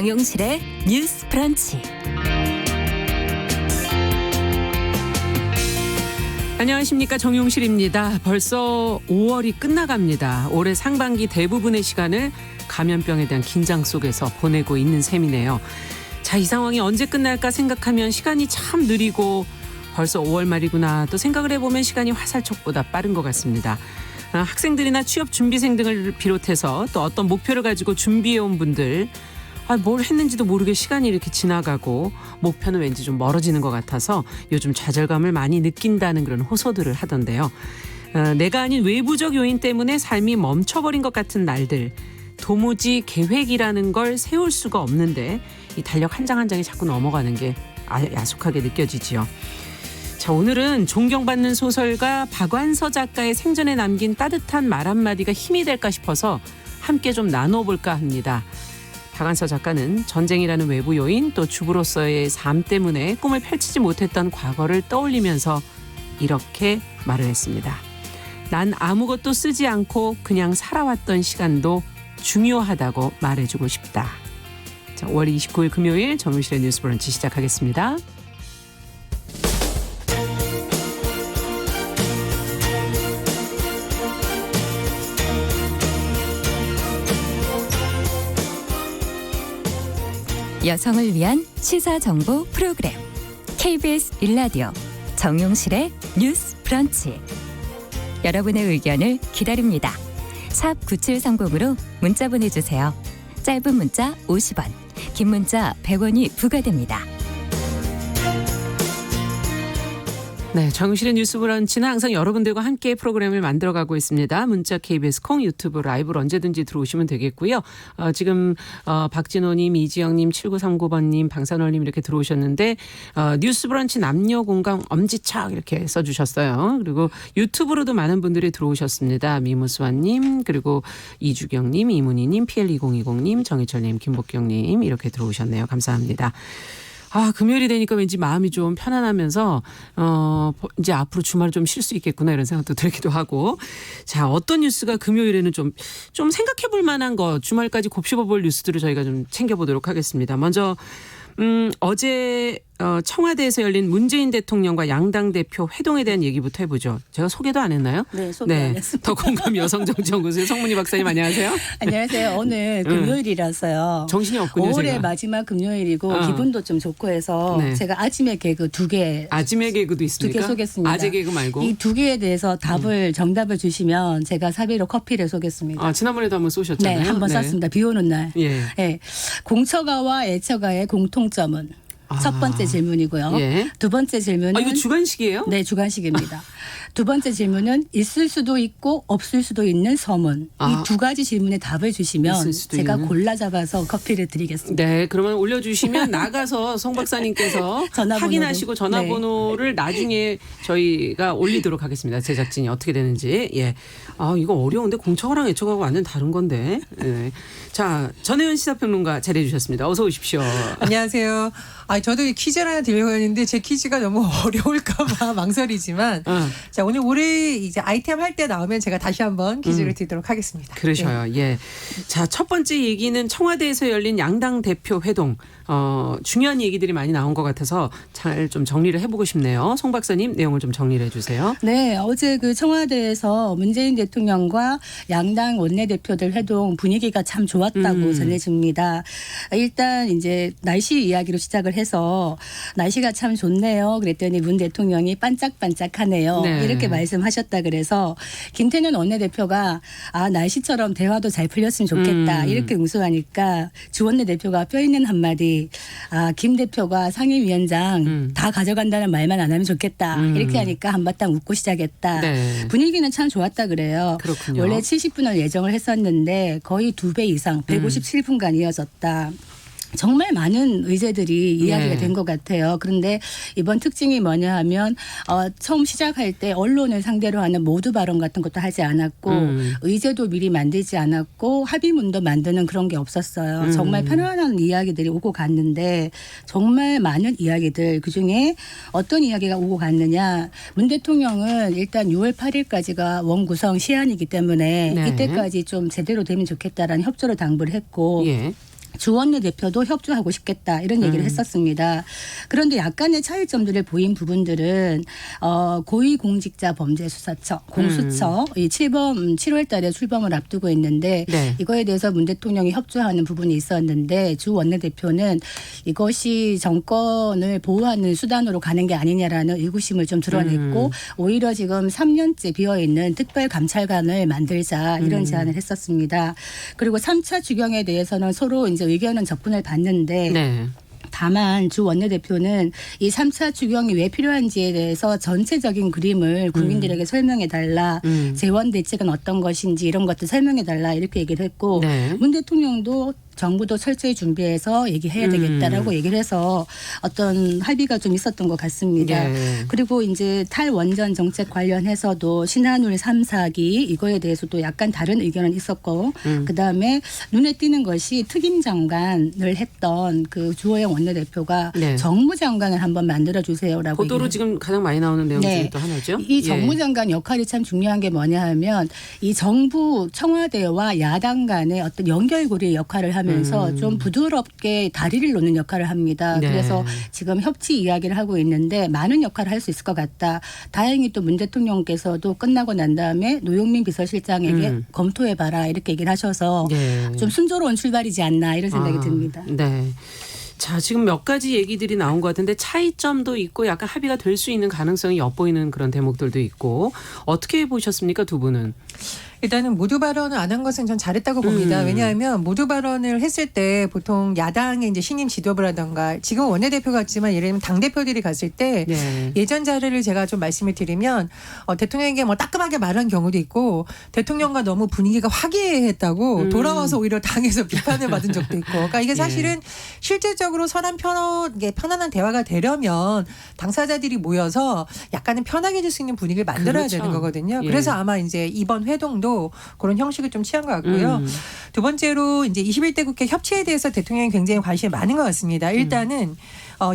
정용실의 뉴스 브런치. 안녕하십니까, 정용실입니다. 벌써 5월이 끝나갑니다. 올해 상반기 대부분의 시간을 감염병에 대한 긴장 속에서 보내고 있는 셈이네요. 자, 이 상황이 언제 끝날까 생각하면 시간이 참 느리고 벌써 5월 말이구나 또 생각을 해보면 시간이 화살촉보다 빠른 것 같습니다. 학생들이나 취업준비생 등을 비롯해서 또 어떤 목표를 가지고 준비해온 분들, 뭘 했는지도 모르게 시간이 이렇게 지나가고 목표는 왠지 좀 멀어지는 것 같아서 요즘 좌절감을 많이 느낀다는 그런 호소들을 하던데요. 내가 아닌 외부적 요인 때문에 삶이 멈춰버린 것 같은 날들, 도무지 계획이라는 걸 세울 수가 없는데 이 달력 한 장 한 장이 자꾸 넘어가는 게 야속하게 느껴지지요. 자, 오늘은 존경받는 소설가 박완서 작가의 생전에 남긴 따뜻한 말 한마디가 힘이 될까 싶어서 함께 좀 나눠볼까 합니다. 박완서 작가는 전쟁이라는 외부 요인 또 주부로서의 삶 때문에 꿈을 펼치지 못했던 과거를 떠올리면서 이렇게 말을 했습니다. 난 아무것도 쓰지 않고 그냥 살아왔던 시간도 중요하다고 말해주고 싶다. 자, 5월 29일 금요일 정용실의 뉴스 브런치 시작하겠습니다. 여성을 위한 시사정보 프로그램 KBS 1라디오 정용실의 뉴스 브런치. 여러분의 의견을 기다립니다. 샵 9730으로 문자 보내주세요. 짧은 문자 50원, 긴 문자 100원이 부과됩니다. 네, 정용실의 뉴스 브런치는 항상 여러분들과 함께 프로그램을 만들어가고 있습니다. 문자 KBS 콩 유튜브 라이브로 언제든지 들어오시면 되겠고요. 지금 박진호님, 이지영님, 7939번님, 방산월님 이렇게 들어오셨는데 뉴스 브런치 남녀 공감 엄지척 이렇게 써주셨어요. 그리고 유튜브로도 많은 분들이 들어오셨습니다. 미무수아님, 그리고 이주경님, 이문희님, PL2020님, 정희철님, 김복경님 이렇게 들어오셨네요. 감사합니다. 금요일이 되니까 왠지 마음이 좀 편안하면서 이제 앞으로 주말을 좀 쉴 수 있겠구나 이런 생각도 들기도 하고. 자, 어떤 뉴스가 금요일에는 좀 생각해 볼 만한 거, 주말까지 곱씹어 볼 뉴스들을 저희가 좀 챙겨보도록 하겠습니다. 먼저 어제 청와대에서 열린 문재인 대통령과 양당 대표 회동에 대한 얘기부터 해보죠. 제가 소개도 안 했나요? 네, 소개 안 했습니다. 더 공감 여성정치연구소의 성문희 박사님 안녕하세요. 안녕하세요. 오늘 금요일이라서요. 정신이 없군요. 5월의 제가. 마지막 금요일이고 기분도 좀 좋고 해서 네. 제가 아침에 개그 두 개. 아침에 개그도 있습니까? 두 개 쏘겠습니다. 아재 개그 말고. 이 두 개에 대해서 정답을 주시면 제가 사비로 커피를 쏘겠습니다. 지난번에도 한번 쏘셨잖아요. 네, 한번 쐈습니다. 비 오는 날. 예. 네. 공처가와 애처가의 공통점은? 첫 번째 질문이고요. 예. 두 번째 질문은 이거 주간식이에요? 네, 주간식입니다. 두 번째 질문은 있을 수도 있고 없을 수도 있는 서문. 이 두 가지 질문에 답을 주시면 제가 골라 잡아서 커피를 드리겠습니다. 네, 그러면 올려주시면 나가서 송 박사님께서 확인하시고 전화번호를 나중에 저희가 올리도록 하겠습니다. 제작진이 어떻게 되는지. 예. 이거 어려운데 공처가랑 애처가가 완전 다른 건데. 네. 자, 전혜연 시사평론가 자리해 주셨습니다. 어서 오십시오. 안녕하세요. 저도 퀴즈를 하나 드리려고 했는데 제 퀴즈가 너무 어려울까봐 망설이지만 자, 오늘 올해 이제 아이템 할 때 나오면 제가 다시 한번 퀴즈를 드리도록 하겠습니다. 그러셔요. 네. 예. 자, 첫 번째 얘기는 청와대에서 열린 양당 대표 회동. 중요한 얘기들이 많이 나온 것 같아서 잘 좀 정리를 해보고 싶네요. 송 박사님 내용을 좀 정리를 해주세요. 네, 어제 그 청와대에서 문재인 대통령과 양당 원내대표들 회동 분위기가 참 좋았다고 전해집니다. 일단 이제 날씨 이야기로 시작을 해서 날씨가 참 좋네요. 그랬더니 문 대통령이 반짝반짝하네요. 네. 이렇게 말씀하셨다 그래서 김태년 원내대표가 날씨처럼 대화도 잘 풀렸으면 좋겠다. 이렇게 응수하니까 주 원내대표가 뼈 있는 한마디 김 대표가 상임위원장 다 가져간다는 말만 안 하면 좋겠다. 이렇게 하니까 한바탕 웃고 시작했다. 네. 분위기는 참 좋았다 그래요. 그렇군요. 원래 70분을 예정을 했었는데 거의 2배 이상 157분간 이어졌다. 정말 많은 의제들이 이야기가 된 것 같아요. 그런데 이번 특징이 뭐냐 하면 처음 시작할 때 언론을 상대로 하는 모두 발언 같은 것도 하지 않았고 의제도 미리 만들지 않았고 합의문도 만드는 그런 게 없었어요. 정말 편안한 이야기들이 오고 갔는데 정말 많은 이야기들 그중에 어떤 이야기가 오고 갔느냐. 문 대통령은 일단 6월 8일까지가 원구성 시한이기 때문에 네. 이때까지 좀 제대로 되면 좋겠다라는 협조를 당부를 했고 예. 주 원내대표도 협조하고 싶겠다 이런 얘기를 했었습니다. 그런데 약간의 차이점들을 보인 부분들은 고위공직자범죄수사처 공수처 이 7월 달에 출범을 앞두고 있는데 네. 이거에 대해서 문 대통령이 협조하는 부분이 있었는데 주 원내대표는 이것이 정권을 보호하는 수단으로 가는 게 아니냐라는 의구심을 좀 드러냈고 오히려 지금 3년째 비어있는 특별감찰관을 만들자 이런 제안을 했었습니다. 그리고 3차 추경에 대해서는 서로 이제 의견은 접근을 받는데 네. 다만 주 원내대표는 이 3차 추경이 왜 필요한지에 대해서 전체적인 그림을 국민들에게 설명해 달라. 재원 대책은 어떤 것인지 이런 것들 설명해 달라 이렇게 얘기를 했고 네. 문 대통령도 정부도 철저히 준비해서 얘기해야 되겠다라고 얘기를 해서 어떤 합의가 좀 있었던 것 같습니다. 네. 그리고 이제 탈원전 정책 관련해서도 신한울 3, 4기 이거에 대해서도 약간 다른 의견은 있었고 그다음에 눈에 띄는 것이 특임 장관을 했던 그 주호영 원내대표가 네. 정무장관을 한번 만들어 주세요라고 보도로 얘기를 지금 가장 많이 나오는 내용 중에 네. 또 하나죠. 이 정무장관 역할이 참 중요한 게 뭐냐 하면 이 정부 청와대와 야당 간의 어떤 연결고리의 역할을 하면서 좀 부드럽게 다리를 놓는 역할을 합니다. 네. 그래서 지금 협치 이야기를 하고 있는데 많은 역할을 할 수 있을 것 같다. 다행히 또 문 대통령께서도 끝나고 난 다음에 노영민 비서실장에게 검토해봐라 이렇게 얘기를 하셔서 네. 좀 순조로운 출발이지 않나 이런 생각이 듭니다. 네. 자, 지금 몇 가지 얘기들이 나온 것 같은데 차이점도 있고 약간 합의가 될 수 있는 가능성이 엿보이는 그런 대목들도 있고 어떻게 보셨습니까, 두 분은? 일단은 모두 발언을 안 한 것은 전 잘했다고 봅니다. 왜냐하면 모두 발언을 했을 때 보통 야당의 이제 신임 지도부라던가 지금 원내대표 같지만 예를 들면 당대표들이 갔을 때 네. 예전 자료를 제가 좀 말씀을 드리면 대통령에게 뭐 따끔하게 말한 경우도 있고 대통령과 너무 분위기가 화기애애했다고 돌아와서 오히려 당에서 비판을 받은 적도 있고 그러니까 이게 사실은 실질적으로 서로 편안한 대화가 되려면 당사자들이 모여서 약간은 편하게 줄 수 있는 분위기를 만들어야 그렇죠. 되는 거거든요. 예. 그래서 아마 이제 이번 회동도 그런 형식을 좀 취한 것 같고요. 두 번째로 이제 21대 국회 협치에 대해서 대통령이 굉장히 관심이 많은 것 같습니다. 일단은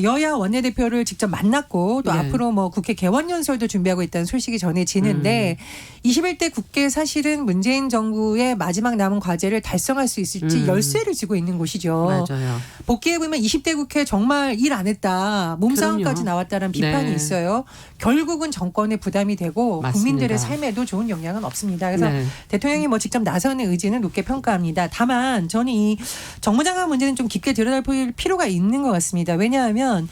여야 원내대표를 직접 만났고 또 네. 앞으로 뭐 국회 개원연설도 준비하고 있다는 소식이 전해지는데 21대 국회 사실은 문재인 정부의 마지막 남은 과제를 달성할 수 있을지 열쇠를 쥐고 있는 곳이죠. 맞아요. 복귀해 보면 20대 국회 정말 일 안 했다. 몸싸움까지 그럼요. 나왔다는 비판이 네. 있어요. 결국은 정권에 부담이 되고 맞습니다. 국민들의 삶에도 좋은 영향은 없습니다. 그래서 네. 대통령이 뭐 직접 나서는 의지는 높게 평가합니다. 다만 저는 이 정무장관 문제는 좀 깊게 들여다볼 필요가 있는 것 같습니다. 왜냐하면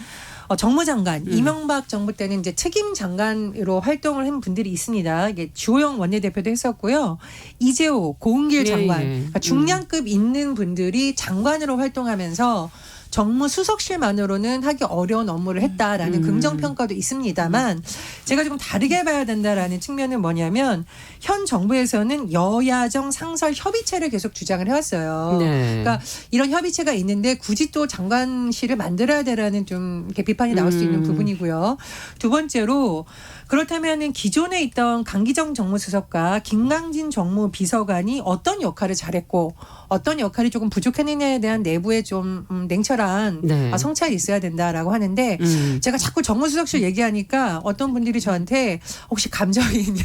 정무장관 이명박 정부 때는 이제 책임 장관으로 활동을 한 분들이 있습니다. 이게 주호영 원내대표도 했었고요. 이재호, 고은길 장관, 예. 그러니까 중량급 있는 분들이 장관으로 활동하면서 정무수석실만으로는 하기 어려운 업무를 했다라는 긍정평가도 있습니다만 제가 조금 다르게 봐야 된다라는 측면은 뭐냐면 현 정부에서는 여야정 상설 협의체를 계속 주장을 해왔어요. 네. 그러니까 이런 협의체가 있는데 굳이 또 장관실을 만들어야 되라는 좀 이렇게 비판이 나올 수 있는 부분이고요. 두 번째로 그렇다면은 기존에 있던 강기정 정무수석과 김강진 정무비서관이 어떤 역할을 잘했고 어떤 역할이 조금 부족했느냐에 대한 내부의 좀 냉철한 네. 성찰이 있어야 된다라고 하는데 제가 자꾸 정무수석실 얘기하니까 어떤 분들이 저한테 혹시 감정이 있냐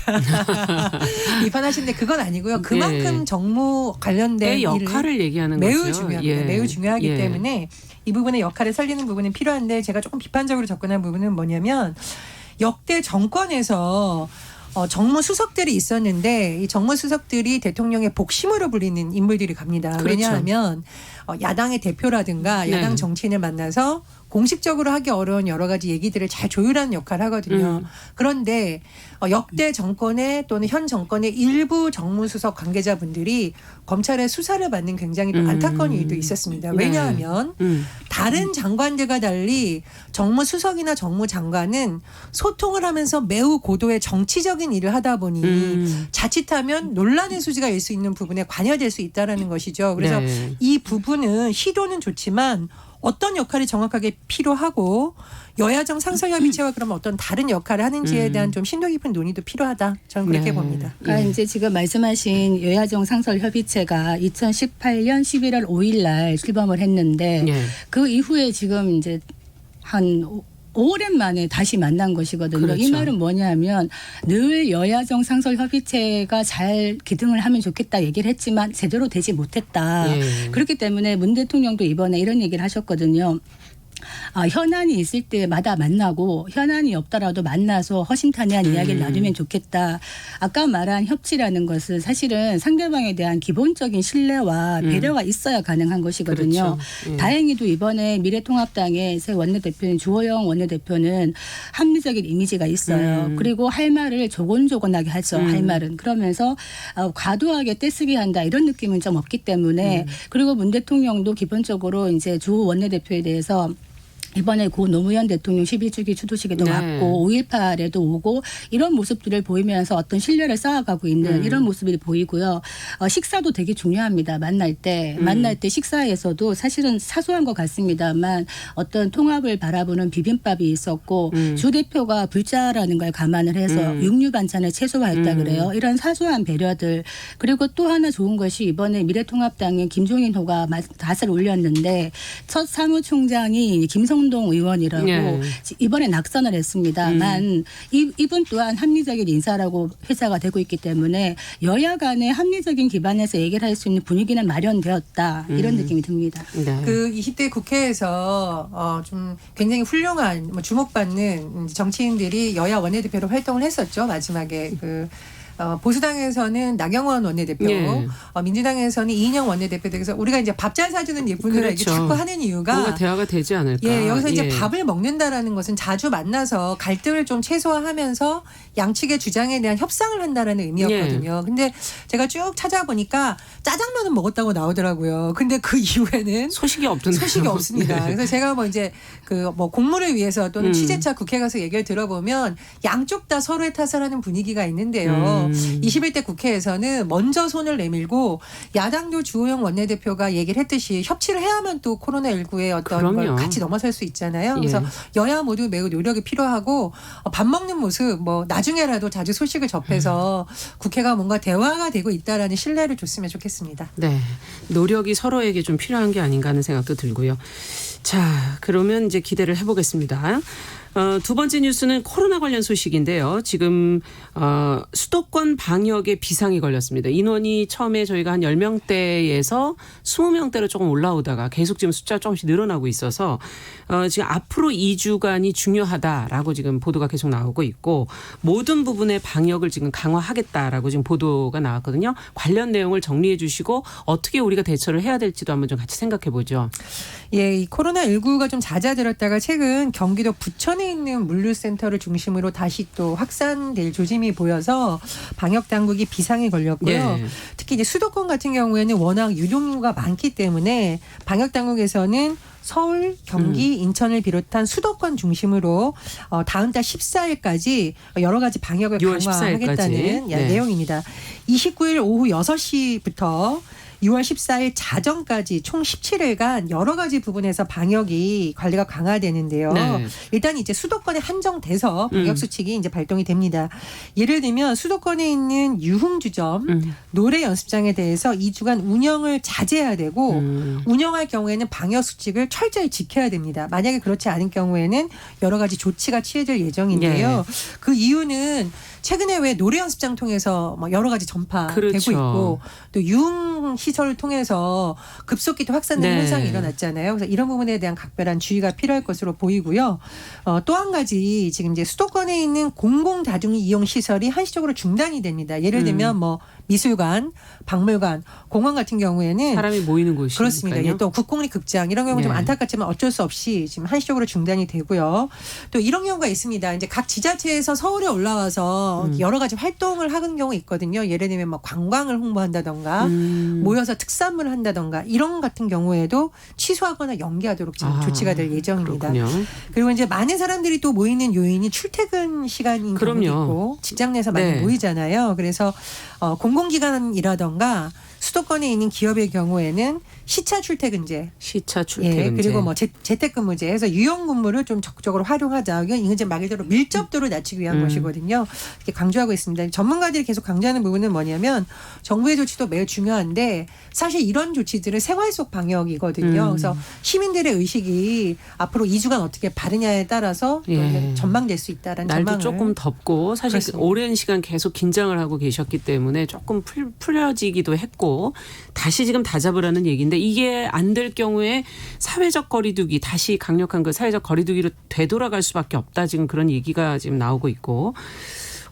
비판하시는데 그건 아니고요. 그만큼 네. 정무 관련된 역할을 일을 얘기하는 매우 거죠. 중요합니다. 예. 매우 중요하기 예. 때문에 이 부분의 역할을 살리는 부분은 필요한데 제가 조금 비판적으로 접근한 부분은 뭐냐면 역대 정권에서 정무수석들이 있었는데 이 정무수석들이 대통령의 복심으로 불리는 인물들이 갑니다. 그렇죠. 왜냐하면 야당의 대표라든가 네. 야당 정치인을 만나서 공식적으로 하기 어려운 여러 가지 얘기들을 잘 조율하는 역할을 하거든요. 그런데 역대 정권의 또는 현 정권의 일부 정무수석 관계자분들이 검찰의 수사를 받는 굉장히 또 안타까운 일도 있었습니다. 왜냐하면 다른 장관들과 달리 정무수석이나 정무장관은 소통을 하면서 매우 고도의 정치적인 일을 하다 보니 자칫하면 논란의 소지가 일 수 있는 부분에 관여될 수 있다는 것이죠. 그래서 네. 이 부분은 시도는 좋지만 어떤 역할이 정확하게 필요하고 여야정 상설협의체와 그러면 어떤 다른 역할을 하는지에 대한 좀 심도 깊은 논의도 필요하다. 저는 그렇게 네. 봅니다. 그러니까 이제 지금 말씀하신 여야정 상설협의체가 2018년 11월 5일 날 출범을 했는데 예. 그 이후에 지금 이제 한 오랜만에 다시 만난 것이거든요. 그렇죠. 이 말은 뭐냐면 늘 여야정 상설협의체가 잘 기등을 하면 좋겠다 얘기를 했지만 제대로 되지 못했다. 예. 그렇기 때문에 문 대통령도 이번에 이런 얘기를 하셨거든요. 현안이 있을 때마다 만나고 현안이 없더라도 만나서 허심탄회한 이야기를 나누면 좋겠다. 아까 말한 협치라는 것은 사실은 상대방에 대한 기본적인 신뢰와 배려가 있어야 가능한 것이거든요. 그렇죠. 다행히도 이번에 미래통합당의 새 원내대표인 주호영 원내대표는 합리적인 이미지가 있어요. 그리고 할 말을 조곤조곤하게 하죠. 할 말은. 그러면서 과도하게 떼쓰기 한다 이런 느낌은 좀 없기 때문에 그리고 문 대통령도 기본적으로 이제 주 원내대표에 대해서 이번에 고 노무현 대통령 12주기 추도식에도 네. 왔고 5.18에도 오고 이런 모습들을 보이면서 어떤 신뢰를 쌓아가고 있는 이런 모습이 보이고요. 식사도 되게 중요합니다. 만날 때 식사에서도 사실은 사소한 것 같습니다만 어떤 통합을 바라보는 비빔밥이 있었고 주 대표가 불자라는 걸 감안을 해서 육류 반찬을 최소화했다 그래요. 이런 사소한 배려들 그리고 또 하나 좋은 것이 이번에 미래통합당의 김종인 호가 닷을 올렸는데 첫 사무총장이 김성동 의원이라고 예. 이번에 낙선을 했습니다만 이분 또한 합리적인 인사라고 회자가 되고 있기 때문에 여야 간의 합리적인 기반에서 얘기를 할 수 있는 분위기는 마련되었다. 이런 느낌이 듭니다. 네. 그 20대 국회에서 좀 굉장히 훌륭한 주목받는 정치인들이 여야 원내대표로 활동을 했었죠. 마지막에 보수당에서는 나경원 원내대표, 예. 민주당에서는 이인영 원내대표 등에서 우리가 이제 밥 잘 사주는 예쁜이라 그렇죠. 이게 자꾸 하는 이유가 뭔가 대화가 되지 않을까. 예, 여기서 이제 예. 밥을 먹는다라는 것은 자주 만나서 갈등을 좀 최소화하면서 양측의 주장에 대한 협상을 한다라는 의미였거든요. 근데 제가 쭉 찾아보니까 짜장면은 먹었다고 나오더라고요. 근데 그 이후에는 소식이 없던데요. 소식이 없습니다. 네. 그래서 제가 이제 공무를 위해서 또는 취재차 국회 가서 얘기를 들어보면 양쪽 다 서로의 탓을 하는 분위기가 있는데요. 21대 국회에서는 먼저 손을 내밀고 야당도 주호영 원내대표가 얘기를 했듯이 협치를 해야만 또 코로나19의 어떤 걸 그럼요. 같이 넘어설 수 있잖아요. 예. 그래서 여야 모두 매우 노력이 필요하고 밥 먹는 모습 나중에라도 자주 소식을 접해서 국회가 뭔가 대화가 되고 있다라는 신뢰를 줬으면 좋겠습니다. 네. 노력이 서로에게 좀 필요한 게 아닌가 하는 생각도 들고요. 자, 그러면 이제 기대를 해보겠습니다. 두 번째 뉴스는 코로나 관련 소식인데요. 지금 수도권 방역에 비상이 걸렸습니다. 인원이 처음에 저희가 한 10명대에서 20명대로 조금 올라오다가 계속 지금 숫자가 조금씩 늘어나고 있어서 지금 앞으로 2주간이 중요하다라고 지금 보도가 계속 나오고 있고 모든 부분의 방역을 지금 강화하겠다라고 지금 보도가 나왔거든요. 관련 내용을 정리해 주시고 어떻게 우리가 대처를 해야 될지도 한번 좀 같이 생각해 보죠. 예, 이 코로나19가 좀 잦아들었다가 최근 경기도 부천에 있는 물류센터를 중심으로 다시 또 확산될 조짐이 보여서 방역 당국이 비상에 걸렸고요. 예. 특히 이제 수도권 같은 경우에는 워낙 유동인구가 많기 때문에 방역 당국에서는 서울, 경기, 인천을 비롯한 수도권 중심으로 다음 달 14일까지 여러 가지 방역을 6월 강화하겠다는 14일까지. 네. 내용입니다. 29일 오후 6시부터 6월 14일 자정까지 총 17일간 여러 가지 부분에서 방역이 관리가 강화되는데요. 네. 일단 이제 수도권에 한정돼서 방역 수칙이 이제 발동이 됩니다. 예를 들면 수도권에 있는 유흥주점, 노래 연습장에 대해서 2주간 운영을 자제해야 되고 운영할 경우에는 방역 수칙을 철저히 지켜야 됩니다. 만약에 그렇지 않은 경우에는 여러 가지 조치가 취해질 예정인데요. 네. 그 이유는 최근에 왜 노래 연습장 통해서 여러 가지 전파되고 그렇죠. 있고 또 유흥 시설을 통해서 급속히 또 확산되는 네. 현상이 일어났잖아요. 그래서 이런 부분에 대한 각별한 주의가 필요할 것으로 보이고요. 또 한 가지 지금 이제 수도권에 있는 공공 다중 이용 시설이 한시적으로 중단이 됩니다. 예를 들면 미술관, 박물관, 공원 같은 경우에는 사람이 모이는 곳이 그렇습니다. 예, 또 국공립 극장 이런 경우 좀 네. 안타깝지만 어쩔 수 없이 지금 한시적으로 중단이 되고요. 또 이런 경우가 있습니다. 이제 각 지자체에서 서울에 올라와서 여러 가지 활동을 하는 경우 있거든요. 예를 들면 관광을 홍보한다던가 모여서 특산물을 한다던가 이런 같은 경우에도 취소하거나 연기하도록 지금 조치가 될 예정입니다. 그렇군요. 그리고 이제 많은 사람들이 또 모이는 요인이 출퇴근 시간인 경우도 그럼요. 있고 직장 내에서 많이 네. 모이잖아요. 그래서 공공기관이라던가 수도권에 있는 기업의 경우에는 시차 출퇴근제, 시차 출퇴근제. 예, 그리고 뭐 재택근무제 해서 유연근무를 좀 적극적으로 활용하자. 이건 이제 말 그대로 밀접도를 낮추기 위한 것이거든요. 이렇게 강조하고 있습니다. 전문가들이 계속 강조하는 부분은 뭐냐면 정부의 조치도 매우 중요한데 사실 이런 조치들은 생활 속 방역이거든요. 그래서 시민들의 의식이 앞으로 2주간 어떻게 바르냐에 따라서 또 예. 전망될 수 있다라는 날도 전망을. 조금 덥고 사실 그렇습니다. 오랜 시간 계속 긴장을 하고 계셨기 때문에 조금 풀려지기도 했고 다시 지금 다잡으라는 얘기인데 이게 안 될 경우에 사회적 거리두기 다시 강력한 그 사회적 거리두기로 되돌아갈 수밖에 없다 지금 그런 얘기가 지금 나오고 있고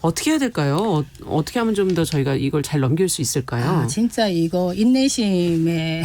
어떻게 해야 될까요? 어떻게 하면 좀 더 저희가 이걸 잘 넘길 수 있을까요? 진짜 이거 인내심의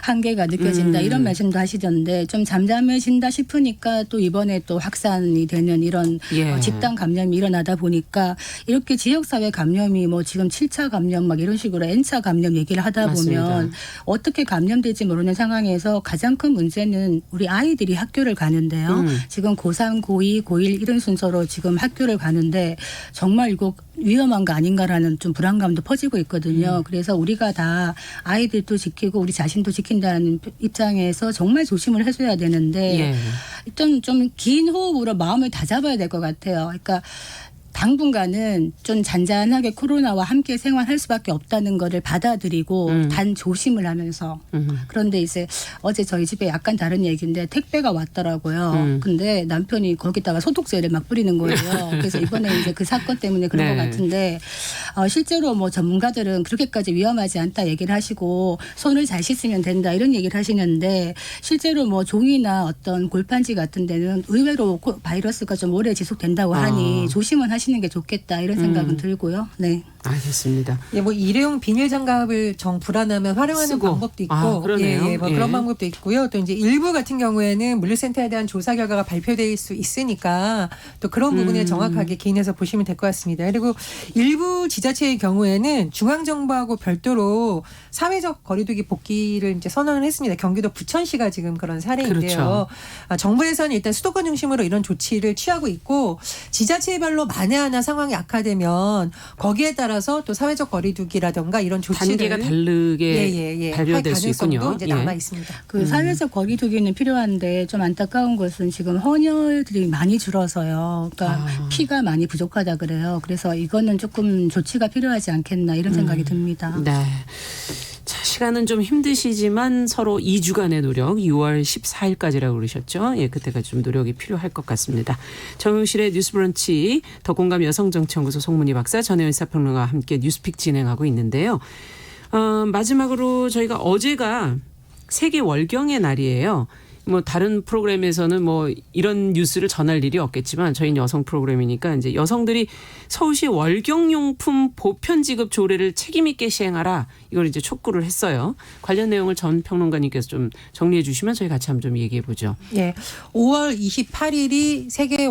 한계가 느껴진다 이런 말씀도 하시던데 좀 잠잠해진다 싶으니까 또 이번에 또 확산이 되는 이런 예. 집단 감염이 일어나다 보니까 이렇게 지역사회 감염이 뭐 지금 7차 감염 막 이런 식으로 N차 감염 얘기를 하다 맞습니다. 보면 어떻게 감염될지 모르는 상황에서 가장 큰 문제는 우리 아이들이 학교를 가는데요. 지금 고3, 고2, 고1 이런 순서로 지금 학교를 가는데 정말 이거 위험한 거 아닌가라는 좀 불안감도 퍼지고 있거든요. 그래서 우리가 다 아이들도 지키고 우리 자신도 지킨다는 입장에서 정말 조심을 해줘야 되는데 예. 일단 좀 긴 호흡으로 마음을 다잡아야 될 것 같아요. 그러니까 당분간은 좀 잔잔하게 코로나와 함께 생활할 수밖에 없다는 거를 받아들이고 단 조심을 하면서 그런데 이제 어제 저희 집에 약간 다른 얘기인데 택배가 왔더라고요. 근데 남편이 거기다가 소독제를 막 뿌리는 거예요. 그래서 이번에 이제 그 사건 때문에 그런 네. 것 같은데 실제로 뭐 전문가들은 그렇게까지 위험하지 않다 얘기를 하시고 손을 잘 씻으면 된다 이런 얘기를 하시는데 실제로 뭐 종이나 어떤 골판지 같은 데는 의외로 바이러스가 좀 오래 지속된다고 하니 조심은 하시는 게 좋겠다 이런 생각은 들고요. 네. 알겠습니다. 예, 뭐 일회용 비닐 장갑을 정 불안하면 활용하는 쓰고. 방법도 있고, 아, 그러네요. 예, 뭐 예. 그런 방법도 있고요. 또 이제 일부 같은 경우에는 물류센터에 대한 조사 결과가 발표될 수 있으니까 또 그런 부분을 정확하게 개인해서 보시면 될 것 같습니다. 그리고 일부 지자체의 경우에는 중앙 정부하고 별도로 사회적 거리두기 복귀를 이제 선언을 했습니다. 경기도 부천시가 지금 그런 사례인데요. 그렇죠. 정부에서는 일단 수도권 중심으로 이런 조치를 취하고 있고 지자체별로 만에 하나 상황이 악화되면 거기에 따라서 또 사회적 거리두기라든가 이런 조치를 단계가 다르게 발효될 수 있군요. 가능성도 이제 남아 있습니다. 그 사회적 거리두기는 필요한데 좀 안타까운 것은 지금 헌혈들이 많이 줄어서요. 그러니까 피가 많이 부족하다 그래요. 그래서 이거는 조금 조치가 필요하지 않겠나 이런 생각이 듭니다. 네. 자, 시간은 좀 힘드시지만 서로 2주간의 노력 6월 14일까지라고 그러셨죠. 예, 그때까지 좀 노력이 필요할 것 같습니다. 정용실의 뉴스브런치 더공감 여성정치연구소 송문희 박사 전혜연 사평론가와 함께 뉴스픽 진행하고 있는데요. 마지막으로 저희가 어제가 세계 월경의 날이에요. 뭐 다른 프로그램에서는 뭐 이런 뉴스를 전할 일이 없겠지만 저희는 여성 프로그램이니까 이제 여성들이 서울시 월경용품 보편 지급 조례를 책임 있게 시행하라 이걸 이제 촉구를 했어요. 관련 내용을 전 평론가님께서 좀 정리해 주시면 저희 같이 한번 좀 얘기해 보죠. 예, 5월 28일이 세계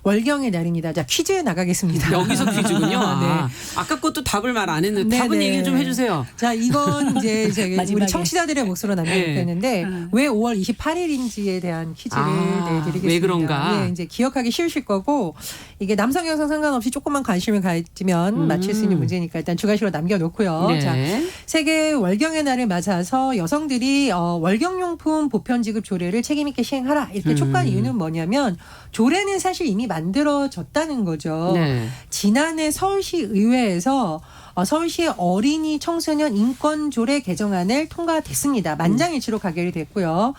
월경의 날입니다. 자, 퀴즈 나가겠습니다. 여기서 퀴즈군요. 네. 아까 것도 답을 말 안 했는데 네, 답은 네. 얘기를 좀 해주세요. 자, 이건 이제 우리 마지막에. 청취자들의 목소리로 남겨놓겠는데 왜 5월 28일인지에 대한 퀴즈를 내드리겠습니다. 왜 그런가? 예, 이제 기억하기 쉬우실 거고 이게 남성 여성 상관없이 조금만 관심을 가지면 맞힐 수 있는 문제니까 일단 주관식으로 남겨놓고요. 네. 자, 세계 월경의 날을 맞아서 여성들이 월경용품 보편 지급 조례를 책임 있게 시행하라 이렇게 촉구한 이유는 뭐냐면 조례는 사실 이미 만들어졌다는 거죠. 네. 지난해 서울시 의회에서 서울시의 어린이 청소년 인권조례 개정안을 통과됐습니다. 만장일치로 가결이 됐고요.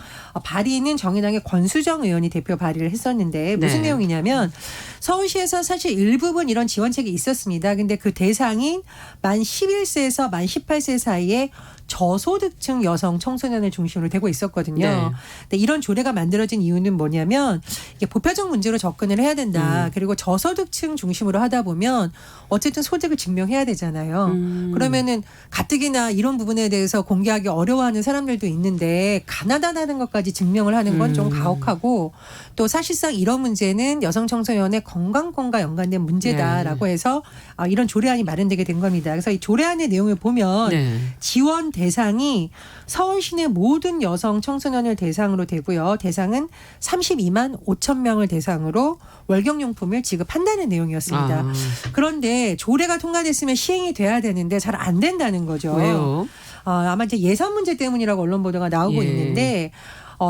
발의는 정의당의 권수정 의원이 대표 발의를 했었는데 무슨 네. 내용이냐면 서울시에서 사실 일부분 이런 지원책이 있었습니다. 근데 그 대상인 만 11세에서 만 18세 사이에 저소득층 여성 청소년을 중심으로 되고 있었거든요. 네. 근데 이런 조례가 만들어진 이유는 뭐냐면 이게 보편적 문제로 접근을 해야 된다. 그리고 저소득층 중심으로 하다 보면 어쨌든 소득을 증명해야 되잖아요. 그러면은 가뜩이나 이런 부분에 대해서 공개하기 어려워하는 사람들도 있는데 가난하다는 것까지 증명을 하는 건 좀 가혹하고 또 사실상 이런 문제는 여성 청소년의 건강권과 연관된 문제다라고 해서 이런 조례안이 마련되게 된 겁니다. 그래서 이 조례안의 내용을 보면 네. 지원 대상이 서울 시내 모든 여성 청소년을 대상으로 되고요. 대상은 32만 5천 명을 대상으로 월경용품을 지급한다는 내용이었습니다. 그런데 조례가 통과됐으면 시행이 돼야 되는데 잘 안 된다는 거죠. 왜요? 아마 이제 예산 문제 때문이라고 언론 보도가 나오고 예. 있는데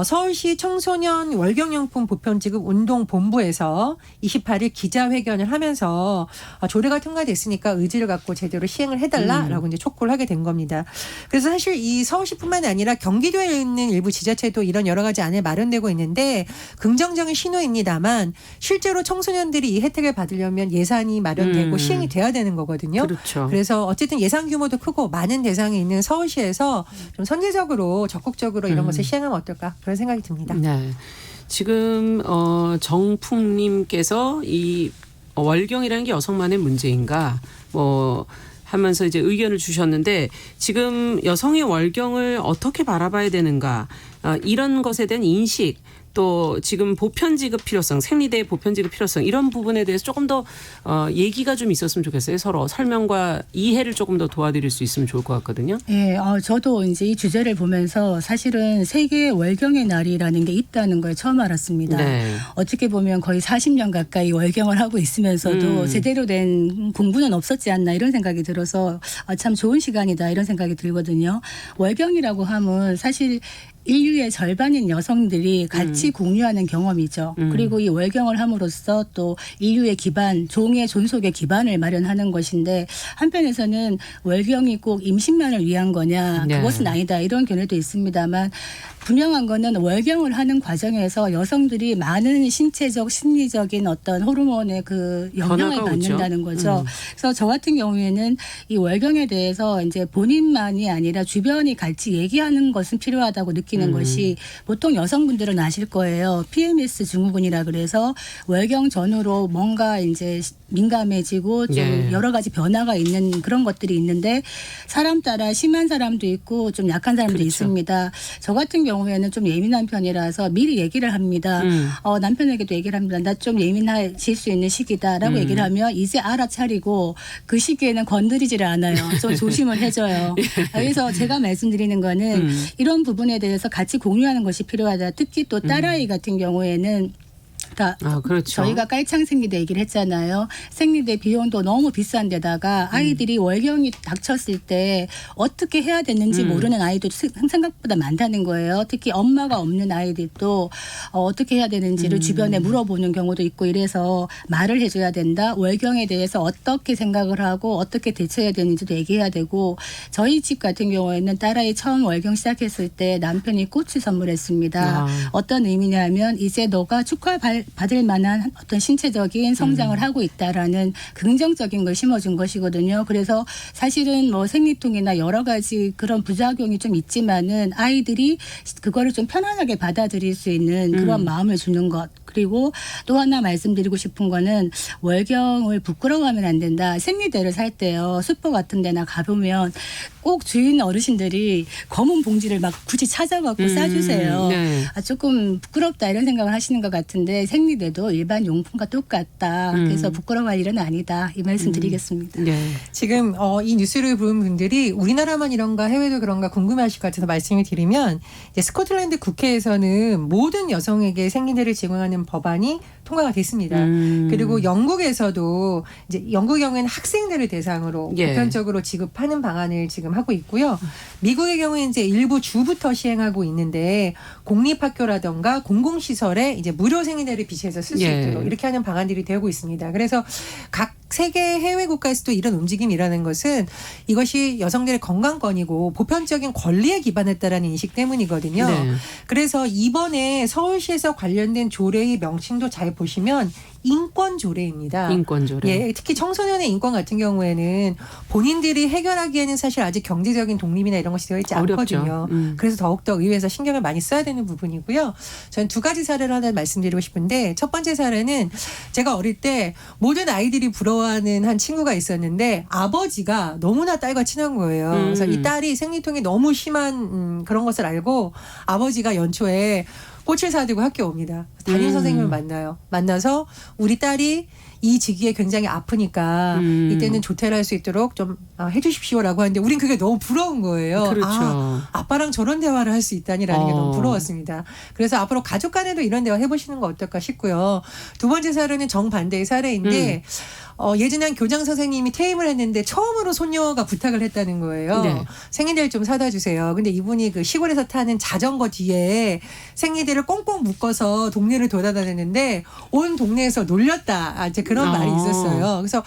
서울시 청소년 월경용품 보편지급 운동본부에서 28일 기자회견을 하면서 조례가 통과됐으니까 의지를 갖고 제대로 시행을 해달라라고 이제 촉구를 하게 된 겁니다. 그래서 사실 이 서울시뿐만 아니라 경기도에 있는 일부 지자체도 이런 여러 가지 안을 마련되고 있는데 긍정적인 신호입니다만 실제로 청소년들이 이 혜택을 받으려면 예산이 마련되고 시행이 돼야 되는 거거든요. 그렇죠. 그래서 어쨌든 예산 규모도 크고 많은 대상이 있는 서울시에서 좀 선제적으로 적극적으로 이런 것을 시행하면 어떨까 그런 생각이 듭니다. 네. 지금 정풍님께서 이 월경이라는 게 여성만의 문제인가 뭐 하면서 이제 의견을 주셨는데 지금 여성의 월경을 어떻게 바라봐야 되는가 이런 것에 대한 인식 또 지금 보편 지급 필요성, 생리대 보편 지급 필요성 이런 부분에 대해서 조금 더 얘기가 좀 있었으면 좋겠어요. 서로 설명과 이해를 조금 더 도와드릴 수 있으면 좋을 것 같거든요. 예, 저도 이제 이 주제를 보면서 사실은 세계 월경의 날이라는 게 있다는 걸 처음 알았습니다. 네. 어떻게 보면 거의 40년 가까이 월경을 하고 있으면서도 제대로 된 공부는 없었지 않나 이런 생각이 들어서 참 좋은 시간이다 이런 생각이 들거든요. 월경이라고 하면 사실 인류의 절반인 여성들이 같이 공유하는 경험이죠. 그리고 이 월경을 함으로써 또 인류의 기반, 종의 존속의 기반을 마련하는 것인데 한편에서는 월경이 꼭 임신만을 위한 거냐 네. 그것은 아니다 이런 견해도 있습니다만 분명한 거는 월경을 하는 과정에서 여성들이 많은 신체적, 심리적인 어떤 호르몬의 그 영향을 변화가 받는다는 오죠. 거죠. 그래서 저 같은 경우에는 이 월경에 대해서 이제 본인만이 아니라 주변이 같이 얘기하는 것은 필요하다고 느끼는 것이 보통 여성분들은 아실 거예요. PMS 증후군이라 그래서 월경 전후로 뭔가 이제 민감해지고 좀 예. 여러 가지 변화가 있는 그런 것들이 있는데 사람 따라 심한 사람도 있고 좀 약한 사람도 그렇죠. 있습니다. 저 같은 경우에는 좀 예민한 편이라서 미리 얘기를 합니다. 남편에게도 얘기를 합니다. 나 좀 예민해질 수 있는 시기다라고 얘기를 하면 이제 알아차리고 그 시기에는 건드리지를 않아요. 좀 조심을 해줘요. 그래서 제가 말씀드리는 거는 이런 부분에 대해서 같이 공유하는 것이 필요하다. 특히 또 딸아이 같은 경우에는 그러니까 그렇죠. 저희가 깔창 생리대 얘기를 했잖아요. 생리대 비용도 너무 비싼 데다가 아이들이 월경이 닥쳤을 때 어떻게 해야 되는지 모르는 아이도 생각보다 많다는 거예요. 특히 엄마가 없는 아이들도 어떻게 해야 되는지를 주변에 물어보는 경우도 있고 이래서 말을 해줘야 된다. 월경에 대해서 어떻게 생각을 하고 어떻게 대처해야 되는지도 얘기해야 되고 저희 집 같은 경우에는 딸아이 처음 월경 시작했을 때 남편이 꽃을 선물했습니다. 어떤 의미냐면 이제 너가 축하받을 만한 어떤 신체적인 성장을 하고 있다라는 긍정적인 걸 심어준 것이거든요. 그래서 사실은 뭐 생리통이나 여러 가지 그런 부작용이 좀 있지만은 아이들이 그거를 좀 편안하게 받아들일 수 있는 그런 마음을 주는 것. 그리고 또 하나 말씀드리고 싶은 거는 월경을 부끄러워하면 안 된다. 생리대를 살 때요. 슈퍼 같은 데나 가보면 꼭 주인 어르신들이 검은 봉지를 막 굳이 찾아갖고 싸주세요. 네. 조금 부끄럽다 이런 생각을 하시는 것 같은데 생리대도 일반 용품과 똑같다. 그래서 부끄러워할 일은 아니다. 이 말씀 드리겠습니다. 네. 지금 이 뉴스를 본 분들이 우리나라만 이런가 해외도 그런가 궁금해하실 것 같아서 말씀을 드리면 이제 스코틀랜드 국회에서는 모든 여성에게 생리대를 제공하는 법안이 통과가 됐습니다. 그리고 영국에서도 이제 영국의 경우에는 학생들을 대상으로 예. 보편적으로 지급하는 방안을 지금 하고 있고요. 미국의 경우에 이제 일부 주부터 시행하고 있는데 공립학교라던가 공공시설에 이제 무료 생리대를 비치해서 쓸 수 예. 있도록 이렇게 하는 방안들이 되고 있습니다. 그래서 각 세계 해외 국가에서도 이런 움직임이라는 것은 이것이 여성들의 건강권이고 보편적인 권리에 기반했다라는 인식 때문이거든요. 네. 그래서 이번에 서울시에서 관련된 조례의 명칭도 잘 보시면 인권 조례입니다. 인권 조례. 예, 특히 청소년의 인권 같은 경우에는 본인들이 해결하기에는 사실 아직 경제적인 독립이나 이런 것이 되어 있지 어렵죠. 않거든요. 그래서 더욱더 의회에서 신경을 많이 써야 되는 부분이고요. 저는 두 가지 사례를 하나 말씀드리고 싶은데 첫 번째 사례는 제가 어릴 때 모든 아이들이 부러워하는 한 친구가 있었는데 아버지가 너무나 딸과 친한 거예요. 그래서 이 딸이 생리통이 너무 심한 그런 것을 알고 아버지가 연초에 꽃을 사들고 학교 옵니다. 담임 선생님을 만나요. 만나서 우리 딸이 이 지기에 굉장히 아프니까 이때는 조퇴를 할 수 있도록 좀 해주십시오라고 하는데 우린 그게 너무 부러운 거예요. 그렇죠. 아빠랑 저런 대화를 할 수 있다니라는 게 너무 부러웠습니다. 그래서 앞으로 가족 간에도 이런 대화 해보시는 거 어떨까 싶고요. 두 번째 사례는 정반대의 사례인데 예전에 한 교장 선생님이 퇴임을 했는데 처음으로 손녀가 부탁을 했다는 거예요. 네. 생리대를 좀 사다 주세요. 근데 이분이 그 시골에서 타는 자전거 뒤에 생리대를 꽁꽁 묶어서 동네를 돌아다녔는데 온 동네에서 놀렸다. 이제 그런 말이 있었어요. 그래서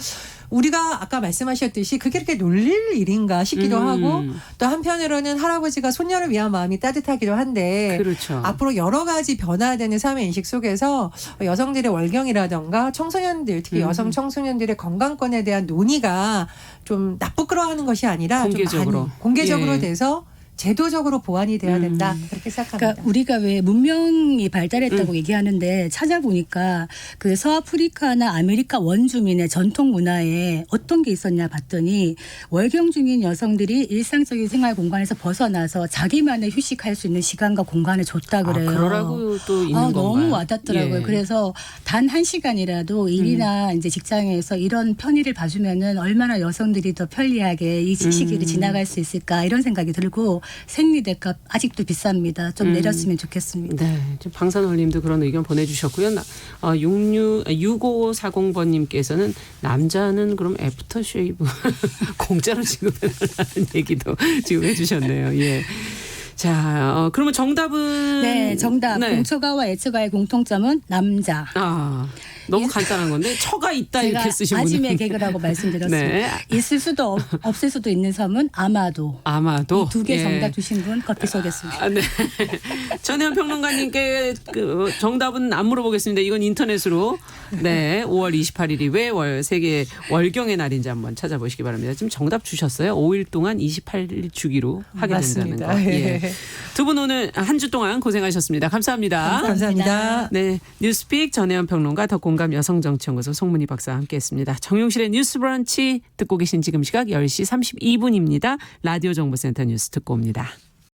우리가 아까 말씀하셨듯이 그게 그렇게 놀릴 일인가 싶기도 하고 또 한편으로는 할아버지가 손녀를 위한 마음이 따뜻하기도 한데 그렇죠. 앞으로 여러 가지 변화되는 삶의 인식 속에서 여성들의 월경이라던가 청소년들 특히 여성 청소년들의 건강권에 대한 논의가 좀 나쁘끄러워하는 것이 아니라 공개적으로. 좀 많이 공개적으로 예. 돼서 제도적으로 보완이 돼야 된다 그렇게 생각합니다. 그러니까 우리가 왜 문명이 발달했다고 얘기하는데 찾아보니까 그 서아프리카나 아메리카 원주민의 전통 문화에 어떤 게 있었냐 봤더니 월경 중인 여성들이 일상적인 생활 공간에서 벗어나서 자기만의 휴식할 수 있는 시간과 공간을 줬다 그래요. 그러라고 또 있는 건가요? 너무 와닿더라고요. 예. 그래서 단 1시간이라도 일이나 이제 직장에서 이런 편의를 봐주면은 얼마나 여성들이 더 편리하게 이 시기를 지나갈 수 있을까 이런 생각이 들고 생리대값 아직도 비쌉니다. 좀 내렸으면 좋겠습니다. 네, 지금 방산월님도 그런 의견 보내주셨고요. 6540번님께서는 남자는 그럼 애프터 쉐이브 공짜로 지급해달라는 얘기도 지금 해주셨네요. 예. 자, 그러면 정답은 네, 정답. 네. 공처가와 애처가의 공통점은 남자. 너무 간단한 건데 처가 있다 제가 이렇게 쓰신 분은 아침에 개그라고 말씀드렸습니다. 네. 있을 수도 없을 수도 있는 섬은 아마도. 아마도 이 두 개 예. 정답 주신 분 커피 쏘겠습니다. 네. 전혜연 평론가님께 그 정답은 안 물어보겠습니다. 이건 인터넷으로. 네. 5월 28일이 왜 세계 월경의 날인지 한번 찾아보시기 바랍니다. 지금 정답 주셨어요. 5일 동안 28일 주기로 하게 된다는 맞습니다. 거. 예. 두 분 오늘 한 주 동안 고생하셨습니다. 감사합니다. 감사합니다. 네. 뉴스픽 전혜연 평론가 더 공감 여성정치연구소 송문희 박사와 함께했습니다. 정용실의 뉴스 브런치 듣고 계신 지금 시각 10시 32분입니다. 라디오 정보센터 뉴스 듣고 옵니다.